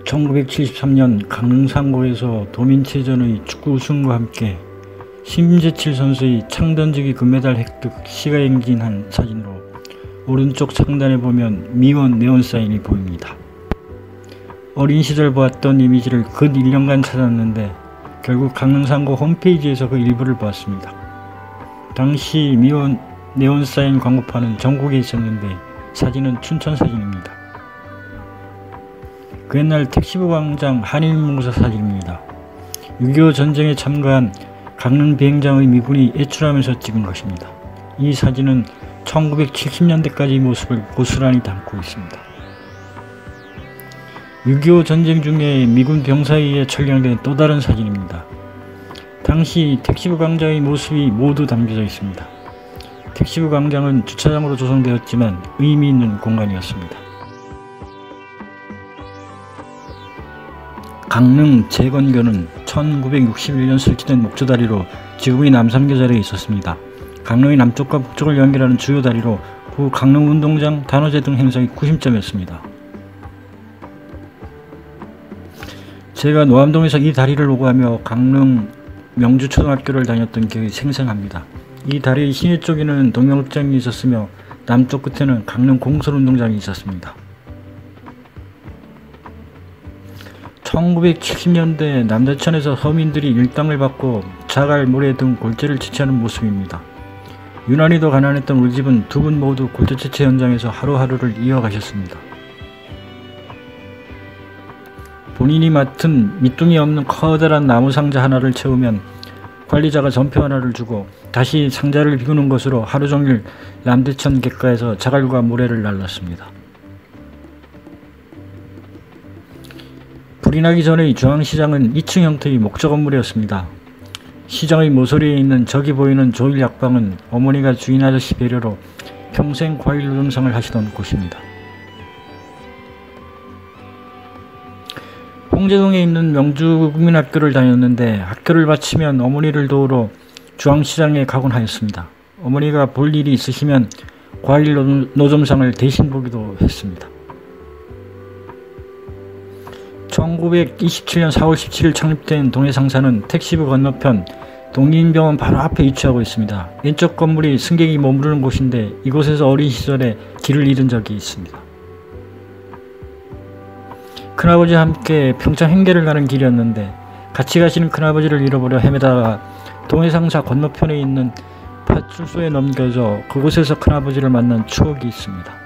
1973년 강릉상고에서 도민체전의 축구 우승과 함께 심재칠 선수의 창던지기 금메달 획득 시가 행진한 사진으로 오른쪽 상단에 보면 미원 네온사인이 보입니다. 어린 시절 보았던 이미지를 근 1년간 찾았는데 결국 강릉상고 홈페이지에서 그 일부를 보았습니다. 당시 미원 네온사인 광고판은 전국에 있었는데 사진은 춘천 사진입니다. 그 옛날 택시부 광장 한일문구사 사진입니다. 6.25 전쟁에 참가한 강릉 비행장의 미군이 애출하면서 찍은 것입니다. 이 사진은 1970년대까지의 모습을 고스란히 담고 있습니다. 6.25 전쟁 중에 미군 병사에 의해 촬영된 또 다른 사진입니다. 당시 택시부 광장의 모습이 모두 담겨져 있습니다. 택시부 광장은 주차장으로 조성되었지만 의미 있는 공간이었습니다. 강릉 재건교는 1961년 설치된 목조다리로 지금의 남산교자리에 있었습니다. 강릉의 남쪽과 북쪽을 연결하는 주요 다리로 구 강릉운동장, 단오제 등 행사의 구심점이었습니다. 제가 노암동에서 이 다리를 오고 가며 강릉 명주초등학교를 다녔던 기억이 생생합니다. 이 다리의 시내 쪽에는 동명극장이 있었으며 남쪽 끝에는 강릉 공설운동장이 있었습니다. 1970년대 남대천에서 서민들이 일당을 받고 자갈, 모래 등 골재를 채취하는 모습입니다. 유난히도 가난했던 우리 집은 두 분 모두 골재 채취 현장에서 하루하루를 이어가셨습니다. 본인이 맡은 밑둥이 없는 커다란 나무 상자 하나를 채우면 관리자가 전표 하나를 주고 다시 상자를 비우는 것으로 하루 종일 남대천 객가에서 자갈과 모래를 날랐습니다. 불이 나기 전의 중앙시장은 2층 형태의 목조 건물이었습니다. 시장의 모서리에 있는 저기 보이는 조일 약방은 어머니가 주인 아저씨 배려로 평생 과일 노점상을 하시던 곳입니다. 홍제동에 있는 명주국민학교를 다녔는데 학교를 마치면 어머니를 도우러 중앙시장에 가곤 하였습니다. 어머니가 볼 일이 있으시면 과일 노점상을 대신 보기도 했습니다. 1927년 4월 17일 창립된 동해상사는 택시부 건너편 동인병원 바로 앞에 위치하고 있습니다. 왼쪽 건물이 승객이 머무르는 곳인데 이곳에서 어린 시절에 길을 잃은 적이 있습니다. 큰아버지와 함께 평창 행계를 가는 길이었는데 같이 가시는 큰아버지를 잃어버려 헤매다가 동해상사 건너편에 있는 파출소에 넘겨져 그곳에서 큰아버지를 만난 추억이 있습니다.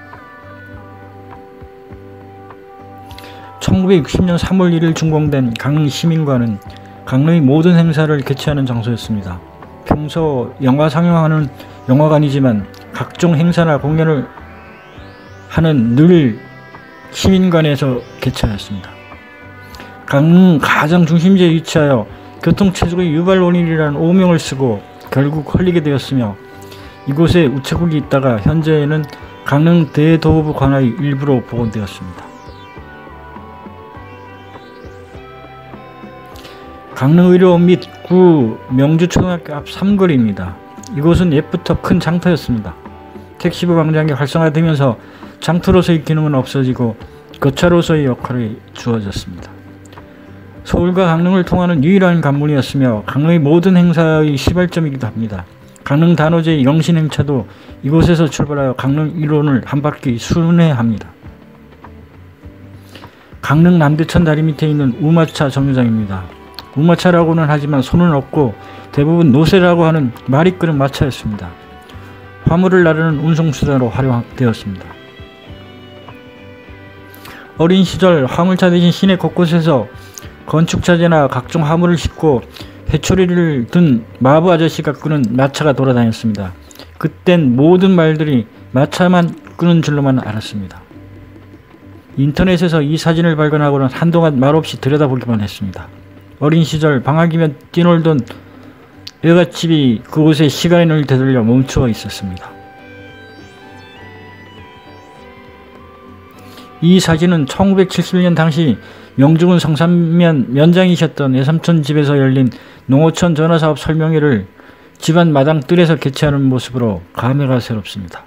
1960년 3월 1일 준공된 강릉시민관은 강릉의 모든 행사를 개최하는 장소였습니다. 평소 영화 상영하는 영화관이지만 각종 행사나 공연을 하는 늘 시민관에서 개최하였습니다. 강릉 가장 중심지에 위치하여 교통체증의 유발 원인이라는 오명을 쓰고 결국 헐리게 되었으며 이곳에 우체국이 있다가 현재는 강릉 대도보부 관하의 일부로 복원되었습니다. 강릉의료원 및 구 명주초등학교 앞 삼거리입니다. 이곳은 옛부터 큰 장터였습니다. 택시부 광장이 활성화되면서 장터로서의 기능은 없어지고 거차로서의 역할이 주어졌습니다. 서울과 강릉을 통하는 유일한 관문이었으며 강릉의 모든 행사의 시발점이기도 합니다. 강릉 단오제의 영신행차도 이곳에서 출발하여 강릉 일원을 한 바퀴 순회합니다. 강릉 남대천 다리 밑에 있는 우마차 정류장입니다. 우마차라고는 하지만 손은 없고 대부분 노새라고 하는 말이 끄는 마차였습니다. 화물을 나르는 운송수단으로 활용되었습니다. 어린 시절 화물차 대신 시내 곳곳에서 건축자재나 각종 화물을 싣고 회초리를 든 마부 아저씨가 끄는 마차가 돌아다녔습니다. 그땐 모든 말들이 마차만 끄는 줄로만 알았습니다. 인터넷에서 이 사진을 발견하고는 한동안 말없이 들여다보기만 했습니다. 어린 시절 방학이면 뛰놀던 외갓집이 그곳에 시간을 되돌려 멈추어 있었습니다. 이 사진은 1971년 당시 명주군 성산면 면장이셨던 외삼촌 집에서 열린 농어촌 전화사업 설명회를 집안 마당 뜰에서 개최하는 모습으로 감회가 새롭습니다.